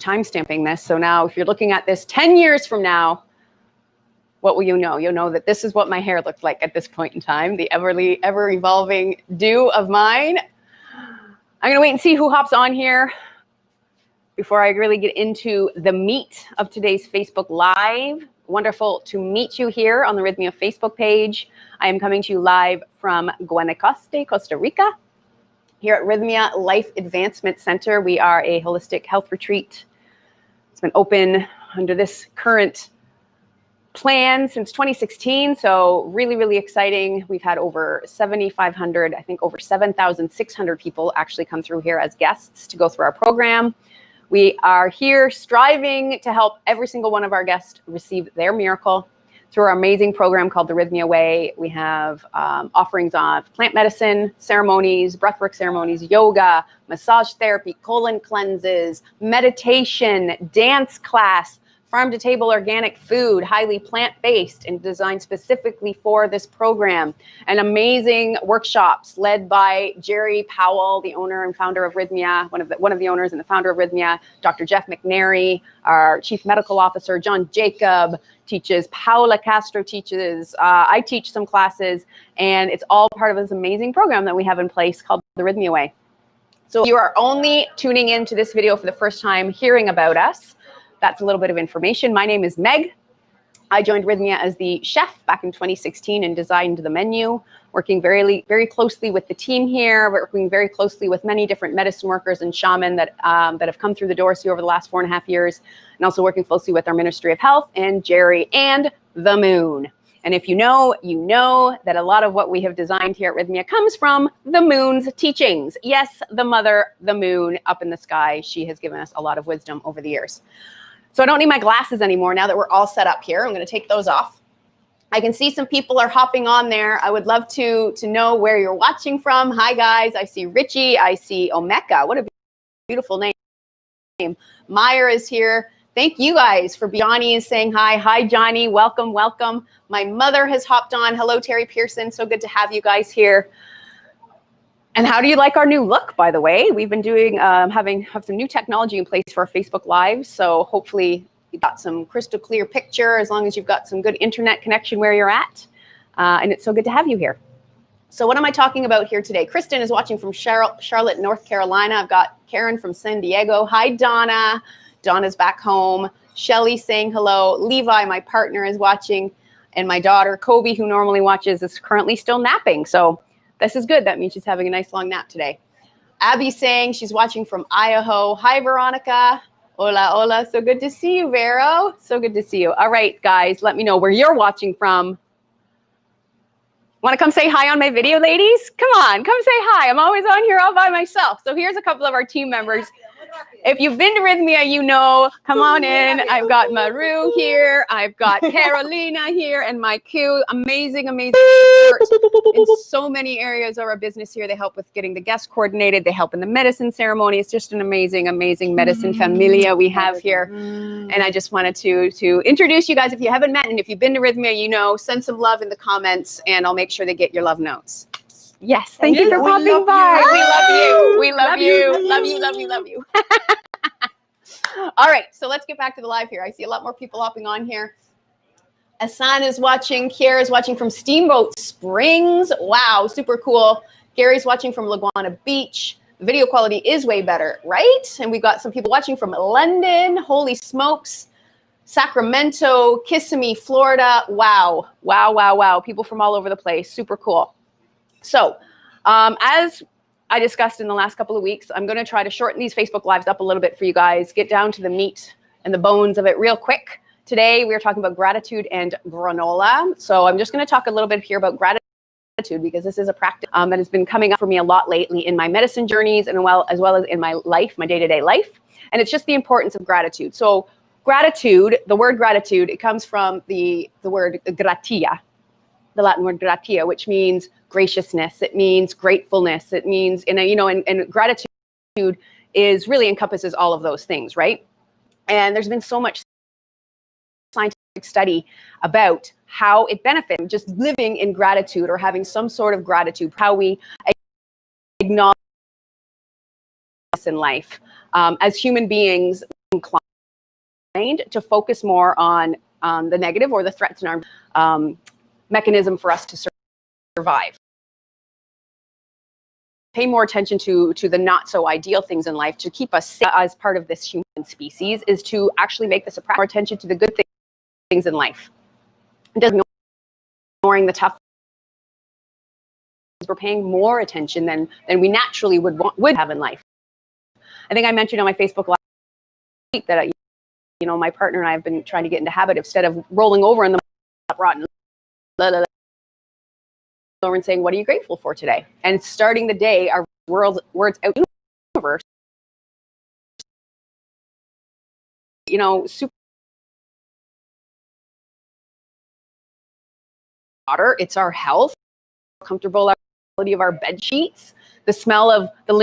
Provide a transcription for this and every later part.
timestamping this. So now if you're looking at this 10 years from now, what will you know? You'll know that this is what my hair looked like at this point in time, the ever evolving do of mine. I'm gonna wait and see who hops on here before I really get into the meat of today's Facebook Live. Wonderful to meet you here on the Rythmia Facebook page. I am coming to you live from Guanacaste, Costa Rica. Here at Rythmia Life Advancement Center, we are a holistic health retreat. It's been open under this current plan since 2016, so really, really exciting. We've had over 7,500, I think over 7,600 people actually come through here as guests to go through our program. We are here striving to help every single one of our guests receive their miracle through our amazing program called the Rythmia Way. We have offerings of plant medicine, ceremonies, breathwork ceremonies, yoga, massage therapy, colon cleanses, meditation, dance class, farm-to-table organic food, highly plant-based and designed specifically for this program. And amazing workshops led by Jerry Powell, the owner and founder of Rythmia, one of the owners and the founder of Rythmia, Dr. Jeff McNary, our chief medical officer, John Jacob teaches, Paula Castro teaches, I teach some classes, and it's all part of this amazing program that we have in place called the Rythmia Way. So if you are only tuning into this video for the first time, hearing about us, that's a little bit of information. My name is Meg. I joined Rythmia as the chef back in 2016 and designed the menu, working very, very closely with the team here, working very closely with many different medicine workers and shaman that have come through the doors here over the last 4.5 years, and also working closely with our Ministry of Health and Jerry and the moon. And if you know that a lot of what we have designed here at Rythmia comes from the moon's teachings. Yes, the mother, the moon up in the sky. She has given us a lot of wisdom over the years. So I don't need my glasses anymore now that we're all set up here. I'm going to take those off. I can see some people are hopping on there. I would love to know where you're watching from. Hi, guys. I see Richie. I see Omeka. What a beautiful name. Meyer is here. Thank you guys for Johnny is saying hi. Hi, Johnny. Welcome, welcome. My mother has hopped on. Hello, Terry Pearson. So good to have you guys here. And how do you like our new look, by the way? We've been doing, have some new technology in place for our Facebook Live. So hopefully you got some crystal clear picture as long as you've got some good internet connection where you're at. And it's so good to have you here. So what am I talking about here today? Kristen is watching from Charlotte, North Carolina. I've got Karen from San Diego. Hi, Donna. Donna's back home. Shelly saying hello. Levi, my partner, is watching. And my daughter, Kobe, who normally watches, is currently still napping. So this is good. That means she's having a nice long nap today. Abby saying she's watching from Idaho. Hi, Veronica. Hola, hola. So good to see you, Vero. So good to see you. All right, guys, let me know where you're watching from. Want to come say hi on my video, ladies? Come on, come say hi. I'm always on here all by myself. So here's a couple of our team members. If you've been to Rythmia, you know, come on in. I've got Maru here. I've got Carolina here and my Q. Amazing, amazing support in so many areas of our business here. They help with getting the guests coordinated. They help in the medicine ceremony. It's just an amazing, amazing medicine familia we have here. And I just wanted to introduce you guys if you haven't met. And if you've been to Rythmia, you know, send some love in the comments and I'll make sure they get your love notes. Yes, thank you for popping by. We love you. We love you. Love you, love you, love you. All right, so let's get back to the live here. I see a lot more people hopping on here. Asan is watching. Kiara is watching from Steamboat Springs. Wow, super cool. Gary's watching from Laguna Beach. The video quality is way better, right? And we've got some people watching from London. Holy smokes. Sacramento, Kissimmee, Florida. Wow, wow, wow, wow. People from all over the place. Super cool. So as I discussed in the last couple of weeks, I'm going to try to shorten these Facebook Lives up a little bit for you guys, get down to the meat and the bones of it real quick. Today, we're talking about gratitude and granola. So I'm just going to talk a little bit here about gratitude because this is a practice that has been coming up for me a lot lately in my medicine journeys and as well as in my life, my day-to-day life. And it's just the importance of gratitude. So gratitude, the word gratitude, it comes from the word gratia, the Latin word gratia, which means graciousness. It means gratefulness. It means, and gratitude is really encompasses all of those things, right? And there's been so much scientific study about how it benefits just living in gratitude or having some sort of gratitude, how we acknowledge in life. As human beings, inclined to focus more on the negative or the threats in our mechanism for us to survive. Pay more attention to the not so ideal things in life to keep us safe as part of this human species is to actually make this a practice. More attention to the good things in life. It doesn't ignoring the tough. We're paying more attention than we naturally would have in life. I think I mentioned on my Facebook last week that my partner and I have been trying to get into habit, instead of rolling over in the rotten, and saying, what are you grateful for today? And starting the day, our words out in the universe, super water, it's our health, comfortability of our bed sheets, the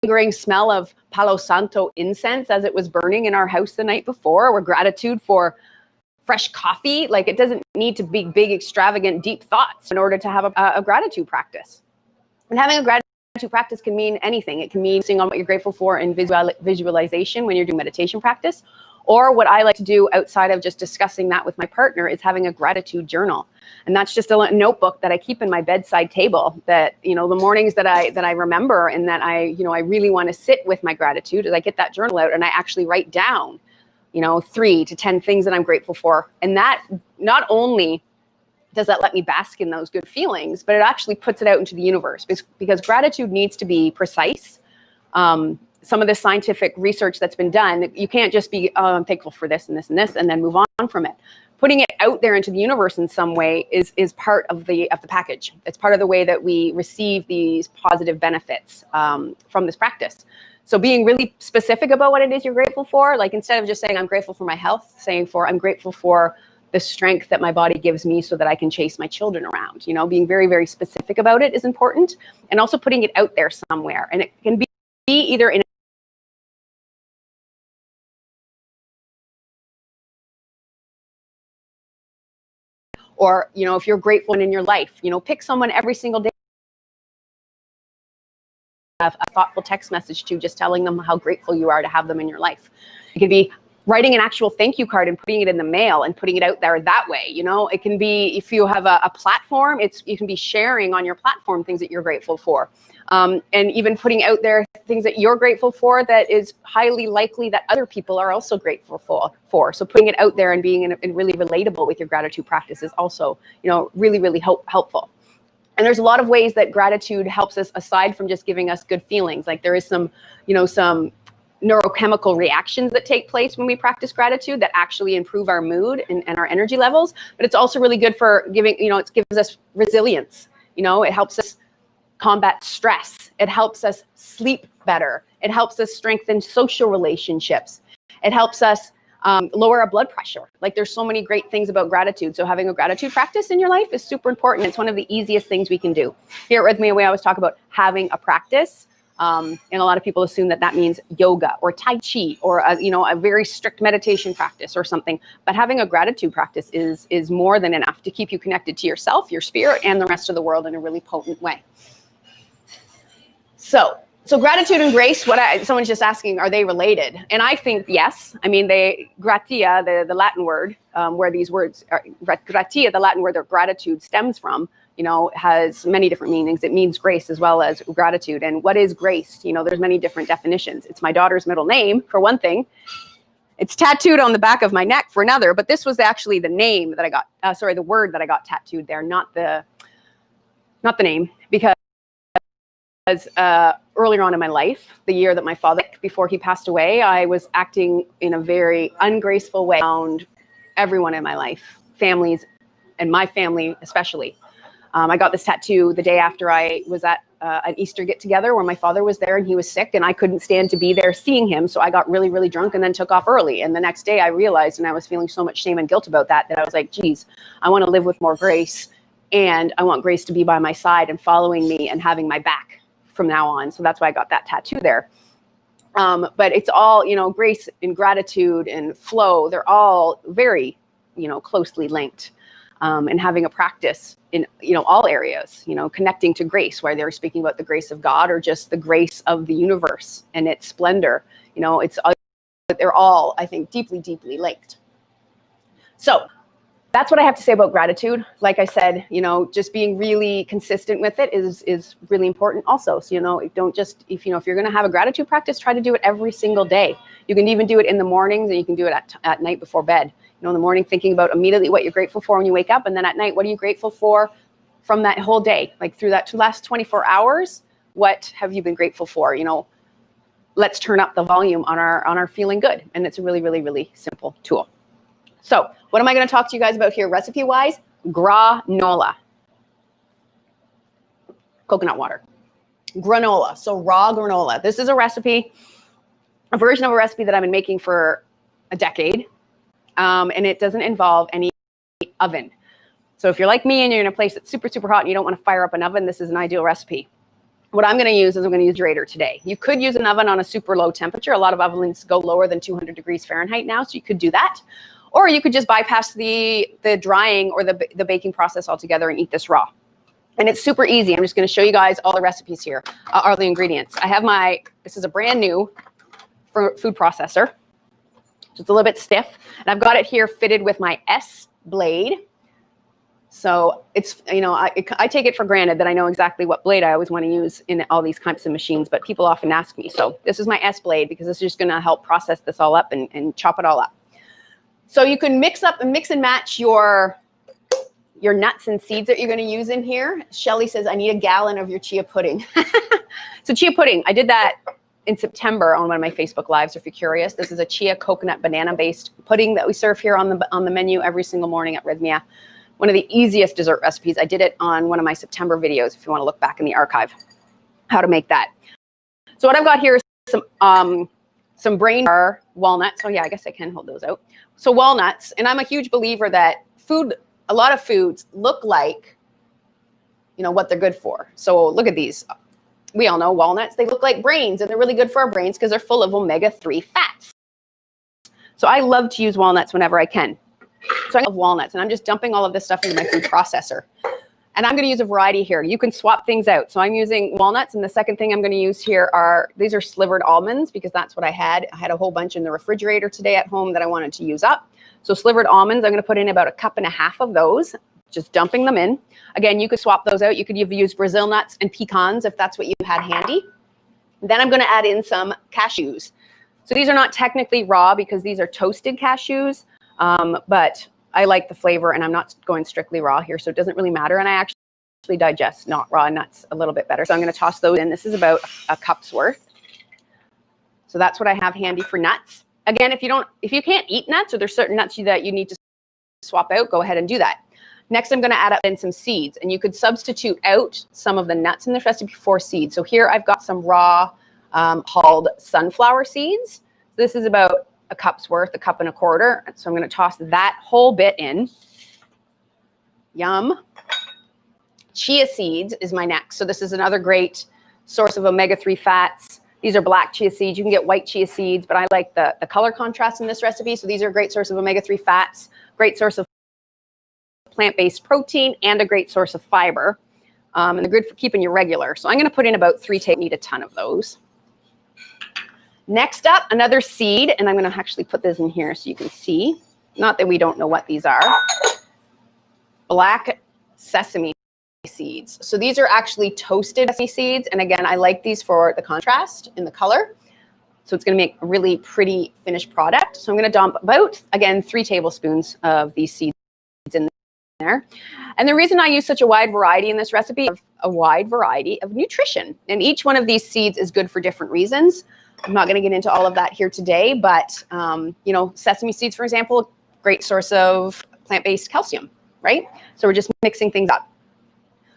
lingering smell of Palo Santo incense as it was burning in our house the night before, or gratitude for fresh coffee. Like, it doesn't need to be big, extravagant, deep thoughts in order to have a gratitude practice. And having a gratitude practice can mean anything. It can mean seeing on what you're grateful for in visualization when you're doing meditation practice. Or what I like to do outside of just discussing that with my partner is having a gratitude journal. And that's just a notebook that I keep in my bedside table, that, the mornings that I remember and that I really want to sit with my gratitude, is I get that journal out and I actually write down 3 to 10 things that I'm grateful for. And that not only does that let me bask in those good feelings, but it actually puts it out into the universe, because gratitude needs to be precise. Some of the scientific research that's been done, you can't just be, oh, I'm thankful for this and this and this, and then move on from it. Putting it out there into the universe in some way is part of the package. It's part of the way that we receive these positive benefits from this practice. So being really specific about what it is you're grateful for, like instead of just saying I'm grateful for my health, saying I'm grateful for the strength that my body gives me so that I can chase my children around. Being very, very specific about it is important, and also putting it out there somewhere. And it can be either in or, if you're grateful in your life, pick someone every single day, a thoughtful text message to, just telling them how grateful you are to have them in your life. It could be writing an actual thank you card and putting it in the mail and putting it out there that way. It can be, if you have a platform, you can be sharing on your platform things that you're grateful for. And even putting out there things that you're grateful for that is highly likely that other people are also grateful for. So putting it out there and being really relatable with your gratitude practice is also, really, really helpful. And there's a lot of ways that gratitude helps us, aside from just giving us good feelings. Like, there is some neurochemical reactions that take place when we practice gratitude that actually improve our mood and our energy levels. But it's also really good for giving, it gives us resilience. It helps us combat stress. It helps us sleep better. It helps us strengthen social relationships. It helps us lower our blood pressure. Like, there's so many great things about gratitude. So having a gratitude practice in your life is super important. It's one of the easiest things we can do. Here at Rythmia, we always talk about having a practice. And a lot of people assume that means yoga or Tai Chi or a very strict meditation practice or something. But having a gratitude practice is more than enough to keep you connected to yourself, your spirit, and the rest of the world in a really potent way. So gratitude and grace, someone's just asking, are they related? And I think yes. I mean, gratia, the Latin word, where these words are, gratia, the Latin word that gratitude stems from, has many different meanings. It means grace as well as gratitude. And what is grace? There's many different definitions. It's my daughter's middle name, for one thing. It's tattooed on the back of my neck for another, but this was actually the name that I got, the word that I got tattooed there, not the name, because earlier on in my life, the year that my father, before he passed away, I was acting in a very ungraceful way around everyone in my life, families, and my family especially. I got this tattoo the day after I was at an Easter get-together where my father was there and he was sick and I couldn't stand to be there seeing him. So I got really, really drunk and then took off early. And the next day I realized, and I was feeling so much shame and guilt about that I was like, geez, I want to live with more grace, and I want grace to be by my side and following me and having my back from now on. So that's why I got that tattoo there. But it's all, grace and gratitude and flow, they're all very, closely linked. And having a practice in, all areas, connecting to grace, where they're speaking about the grace of God or just the grace of the universe and its splendor. It's they're all, I think, deeply, deeply linked. So that's what I have to say about gratitude. Like I said, you know, just being really consistent with it is really important also. So, you know, don't just, if you're going to have a gratitude practice, try to do it every single day. You can even do it in the mornings, and you can do it at night before bed. You know, in the morning, thinking about immediately what you're grateful for when you wake up. And then at night, what are you grateful for from that whole day? Like through that last 24 hours, what have you been grateful for? You know, let's turn up the volume on our feeling good. And it's a really, really, really simple tool. So what am I going to talk to you guys about here recipe-wise? Grawnola. Coconut water. Granola, so raw granola. This is a recipe, a version of a recipe that I've been making for a decade. And it doesn't involve any oven. So if you're like me and you're in a place that's super, super hot and you don't want to fire up an oven, this is an ideal recipe. What I'm going to use is I'm going to use Drader today. You could use an oven on a super low temperature. A lot of ovens go lower than 200 degrees Fahrenheit now, so you could do that. Or you could just bypass the drying or the baking process altogether and eat this raw. And it's super easy. I'm just going to show you guys all the recipes here, all the ingredients. I have this is a brand new food processor. So it's a little bit stiff. And I've got it here fitted with my S blade. So it's, you know, I take it for granted that I know exactly what blade I always want to use in all these types of machines, but people often ask me. So this is my S blade because this is just going to help process this all up and chop it all up. So you can mix and match your nuts and seeds that you're going to use in here. Shelly says, I need a gallon of your chia pudding. So chia pudding, I did that in September on one of my Facebook Lives, if you're curious. This is a chia coconut banana-based pudding that we serve here on the menu every single morning at Rythmia. One of the easiest dessert recipes. I did it on one of my September videos, if you want to look back in the archive, how to make that. So what I've got here is some brain walnuts. Oh yeah, I guess I can hold those out. So walnuts, and I'm a huge believer that a lot of foods look like, you know, what they're good for. So look at these. We all know walnuts, they look like brains, and they're really good for our brains because they're full of omega-3 fats. So I love to use walnuts whenever I can. So I love walnuts, and I'm just dumping all of this stuff into my food processor. And I'm going to use a variety here. You can swap things out. So I'm using walnuts, and the second thing I'm going to use here these are slivered almonds because that's what I had. I had a whole bunch in the refrigerator today at home that I wanted to use up. So slivered almonds, I'm going to put in about 1.5 cups of those, just dumping them in. Again, you could swap those out. You could use Brazil nuts and pecans if that's what you had handy. Then I'm going to add in some cashews. So these are not technically raw because these are toasted cashews, but I like the flavor, and I'm not going strictly raw here, so it doesn't really matter. And I actually digest not raw nuts a little bit better. So I'm going to toss those in. This is about 1 cup's worth. So that's what I have handy for nuts. Again, if you can't eat nuts, or there's certain nuts that you need to swap out, go ahead and do that. Next, I'm going to add in some seeds, and you could substitute out some of the nuts in this recipe for seeds. So here I've got some raw hulled sunflower seeds. This is about 1 cup's worth, 1.25 cups. So I'm going to toss that whole bit in. Yum. Chia seeds is my next. So this is another great source of omega-3 fats. These are black chia seeds. You can get white chia seeds, but I like the color contrast in this recipe. So these are a great source of omega-3 fats, great source of plant-based protein, and a great source of fiber. And they're good for keeping you regular. So I'm going to put in about 3 tablespoons. Need a ton of those. Next up, another seed, and I'm going to actually put this in here so you can see. Not that we don't know what these are. Black sesame seeds. So these are actually toasted sesame seeds, and again, I like these for the contrast in the color. So it's going to make a really pretty finished product. So I'm going to dump about, again, 3 tablespoons of these seeds in there. And the reason I use such a wide variety in this recipe is a wide variety of nutrition. And each one of these seeds is good for different reasons. I'm not going to get into all of that here today, but you know, sesame seeds, for example, great source of plant-based calcium, right? So we're just mixing things up.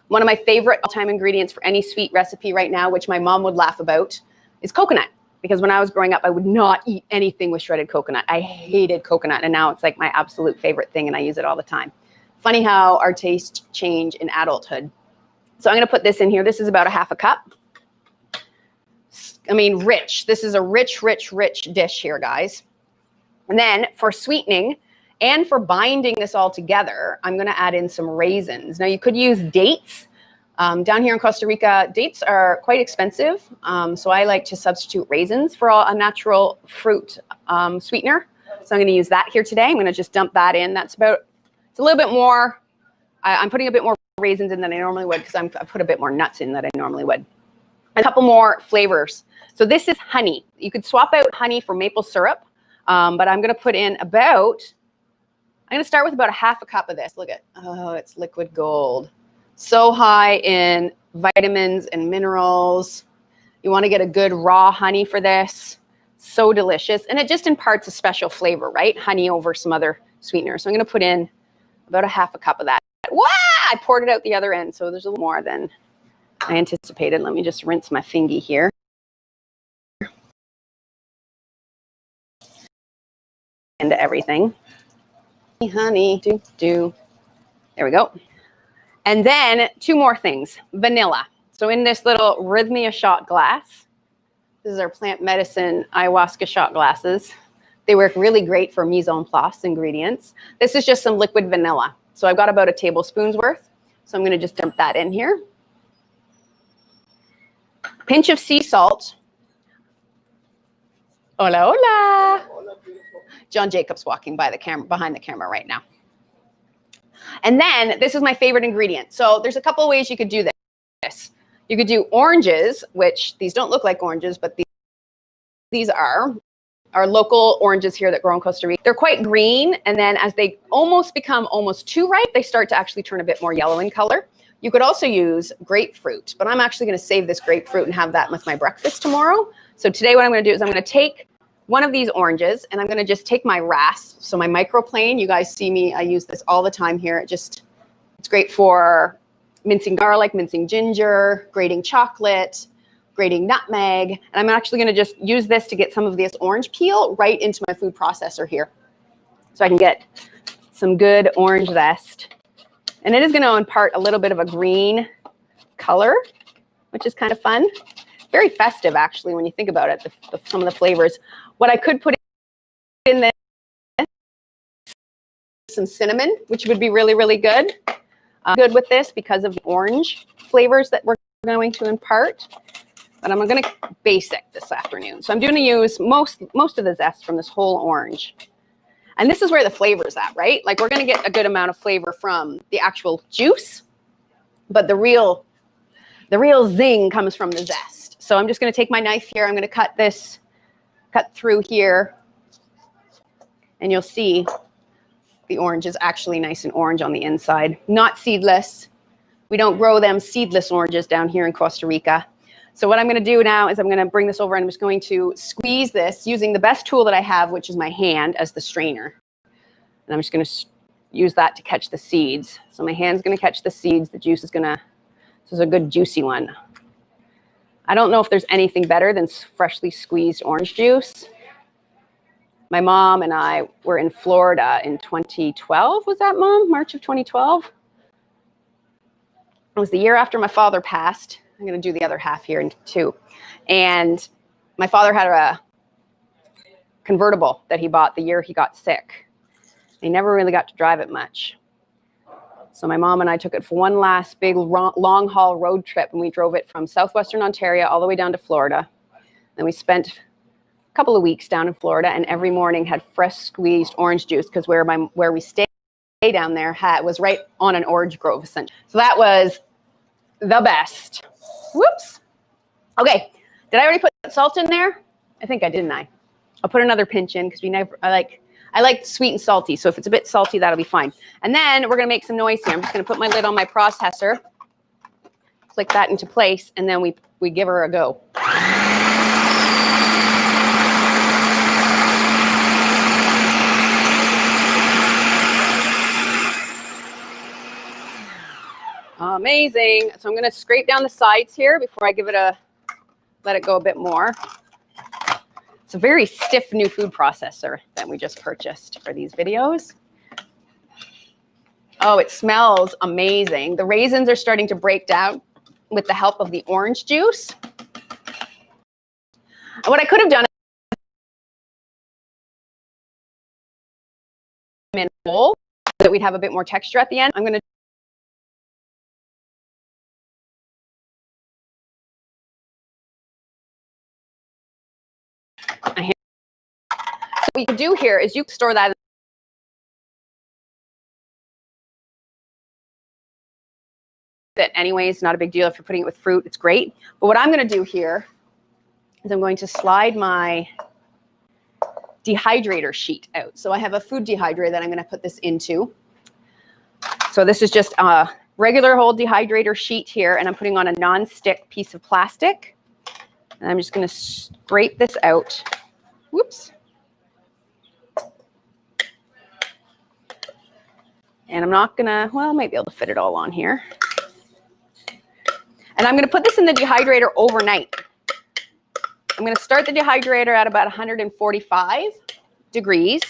One of my favorite all-time ingredients for any sweet recipe right now, which my mom would laugh about, is coconut. Because when I was growing up, I would not eat anything with shredded coconut. I hated coconut, and now it's like my absolute favorite thing, and I use it all the time. Funny how our tastes change in adulthood. So I'm going to put this in here. This is about 1/2 cup. I mean, rich. This is a rich, rich, rich dish here, guys. And then for sweetening and for binding this all together, I'm going to add in some raisins. Now, you could use dates, Down here in Costa Rica, dates are quite expensive, so I like to substitute raisins for a natural fruit sweetener. So I'm going to use that here today. I'm going to just dump that in. It's a little bit more, I'm putting a bit more raisins in than I normally would because I put a bit more nuts in than I normally would. A couple more flavors. So this is honey. You could swap out honey for maple syrup, but I'm going to put in I'm going to start with about a half a cup of this. Look at, oh, it's liquid gold. So high in vitamins and minerals. You want to get a good raw honey for this. So delicious. And it just imparts a special flavor, right? Honey over some other sweeteners. So I'm going to put in about a half a cup of that. Wow! I poured it out the other end, so there's a little more than I anticipated. Let me just rinse my fingy here. Into everything. Honey, do. There we go. And then 2 more things. Vanilla. So in this little Rythmia shot glass, this is our plant medicine ayahuasca shot glasses. They work really great for mise en place ingredients. This is just some liquid vanilla. So I've got about a tablespoon's worth. So I'm going to just dump that in here. Pinch of sea salt. Hola, hola. John Jacob's walking by the camera, behind the camera right now. And then this is my favorite ingredient. So there's a couple of ways you could do this. You could do oranges, which these don't look like oranges, but these are our local oranges here that grow in Costa Rica. They're quite green, and then as they become almost too ripe, they start to actually turn a bit more yellow in color. You could also use grapefruit, but I'm actually going to save this grapefruit and have that with my breakfast tomorrow. So today what I'm going to do is I'm going to take one of these oranges and I'm going to just take my rasp, so my microplane. You guys see me, I use this all the time here. It's great for mincing garlic, mincing ginger, grating chocolate, grating nutmeg. And I'm actually going to just use this to get some of this orange peel right into my food processor here, so I can get some good orange zest. And it is going to impart a little bit of a green color, which is kind of fun. Very festive, actually, when you think about it, some of the flavors. What I could put in this, some cinnamon, which would be really, really good. Good with this because of the orange flavors that we're going to impart. But I'm going to basic this afternoon. So I'm going to use most of the zest from this whole orange. And this is where the flavor is at, right? Like, we're going to get a good amount of flavor from the actual juice, but the real zing comes from the zest. So I'm just going to take my knife here. I'm going to cut through here, and you'll see the orange is actually nice and orange on the inside, not seedless. We don't grow them seedless oranges down here in Costa Rica. So what I'm going to do now is I'm going to bring this over and I'm just going to squeeze this using the best tool that I have, which is my hand as the strainer. And I'm just going to use that to catch the seeds. So my hand's going to catch the seeds. The juice is going to, this is a good juicy one. I don't know if there's anything better than freshly squeezed orange juice. My mom and I were in Florida in 2012. Was that, Mom? March of 2012? It was the year after my father passed. I'm going to do the other half here too. And my father had a convertible that he bought the year he got sick. He never really got to drive it much. So my mom and I took it for one last big long haul road trip, and we drove it from southwestern Ontario all the way down to Florida. Then we spent a couple of weeks down in Florida, and every morning had fresh squeezed orange juice, because where we stayed down there was right on an orange grove, essentially. So that was the best. Whoops. Okay, did I already put salt in there? I think I didn't. I'll put another pinch in, because I like sweet and salty. So if it's a bit salty, that'll be fine. And then we're going to make some noise here. I'm just going to put my lid on my processor, click that into place, and then we give her a go. Amazing. So I'm going to scrape down the sides here before I let it go a bit more. It's a very stiff new food processor that we just purchased for these videos. Oh, it smells amazing. The raisins are starting to break down with the help of the orange juice. And what I could have done in a bowl so that we'd have a bit more texture at the end. I'm going to what you can do here is you can store that anyways, not a big deal if you're putting it with fruit, it's great. But what I'm going to do here is I'm going to slide my dehydrator sheet out. So I have a food dehydrator that I'm going to put this into. So this is just a regular old dehydrator sheet here, and I'm putting on a non-stick piece of plastic. And I'm just going to scrape this out. Whoops. And I'm not going to, well, I might be able to fit it all on here. And I'm going to put this in the dehydrator overnight. I'm going to start the dehydrator at about 145 degrees.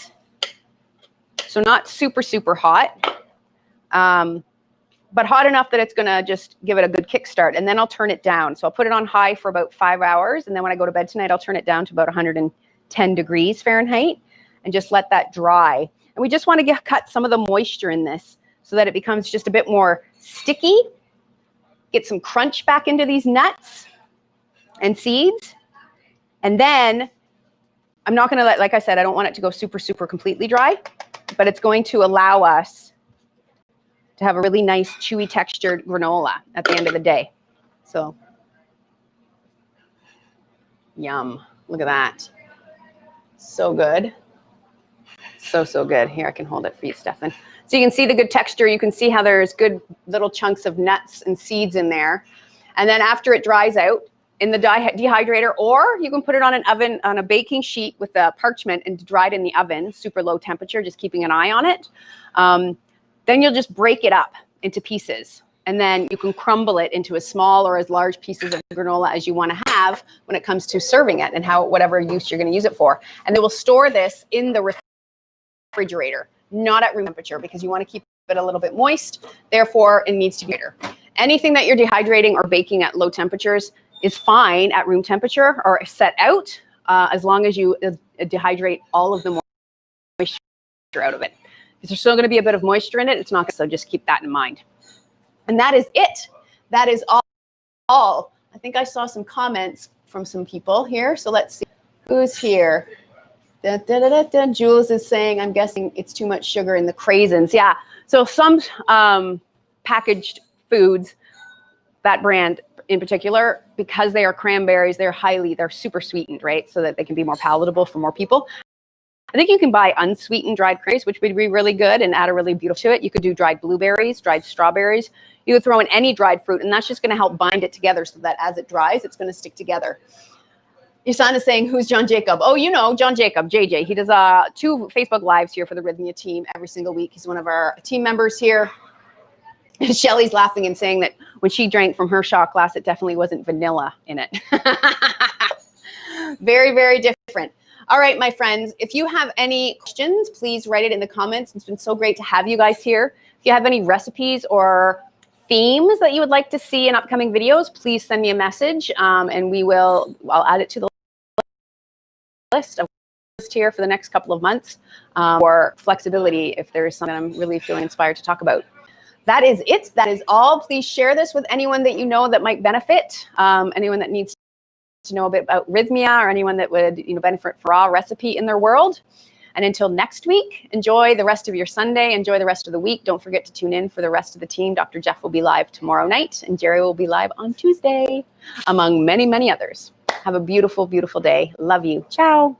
So not super, super hot, but hot enough that it's going to just give it a good kickstart. And then I'll turn it down. So I'll put it on high for about 5 hours. And then when I go to bed tonight, I'll turn it down to about 110 degrees Fahrenheit and just let that dry. And we just want to cut some of the moisture in this so that it becomes just a bit more sticky. Get some crunch back into these nuts and seeds. And then I'm not going to let, like I said, I don't want it to go super, super completely dry, but it's going to allow us to have a really nice, chewy textured granola at the end of the day. So, yum. Look at that. So good. So, so good. Here, I can hold it for you, Stefan. So you can see the good texture. You can see how there's good little chunks of nuts and seeds in there. And then after it dries out in the dehydrator, or you can put it on an oven, on a baking sheet with a parchment and dry it in the oven, super low temperature, just keeping an eye on it. Then you'll just break it up into pieces. And then you can crumble it into as small or as large pieces of granola as you want to have when it comes to serving it and whatever use you're going to use it for. And then we'll store this in the refrigerator, not at room temperature, because you want to keep it a little bit moist. Therefore, it needs to be heater. Anything that you're dehydrating or baking at low temperatures is fine at room temperature or set out, as long as you dehydrate all of the moisture out of it. If there's still going to be a bit of moisture in it, it's not good. So just keep that in mind. And that is it. That is all. I think I saw some comments from some people here. So let's see who's here. Jules is saying, I'm guessing it's too much sugar in the craisins. Yeah. So some packaged foods, that brand in particular, because they are cranberries, they're super sweetened, right? So that they can be more palatable for more people. I think you can buy unsweetened dried cranberries, which would be really good and add a really beautiful to it. You could do dried blueberries, dried strawberries. You could throw in any dried fruit, and that's just going to help bind it together so that as it dries, it's going to stick together. Your son is saying, who's John Jacob? Oh, you know, John Jacob, JJ. He does 2 Facebook Lives here for the Rythmia team every single week. He's one of our team members here. Shelly's laughing and saying that when she drank from her shot glass, it definitely wasn't vanilla in it. Very, very different. All right, my friends, if you have any questions, please write it in the comments. It's been so great to have you guys here. If you have any recipes or themes that you would like to see in upcoming videos, please send me a message, and I'll add it to the list of here for the next couple of months, or flexibility if there is something I'm really feeling inspired to talk about. That is it. That is all. Please share this with anyone that you know that might benefit, anyone that needs to know a bit about Rythmia, or anyone that would benefit from raw recipe in their world. And until next week, enjoy the rest of your Sunday. Enjoy the rest of the week. Don't forget to tune in for the rest of the team. Dr. Jeff will be live tomorrow night, and Jerry will be live on Tuesday, among many, many others. Have a beautiful, beautiful day. Love you. Ciao.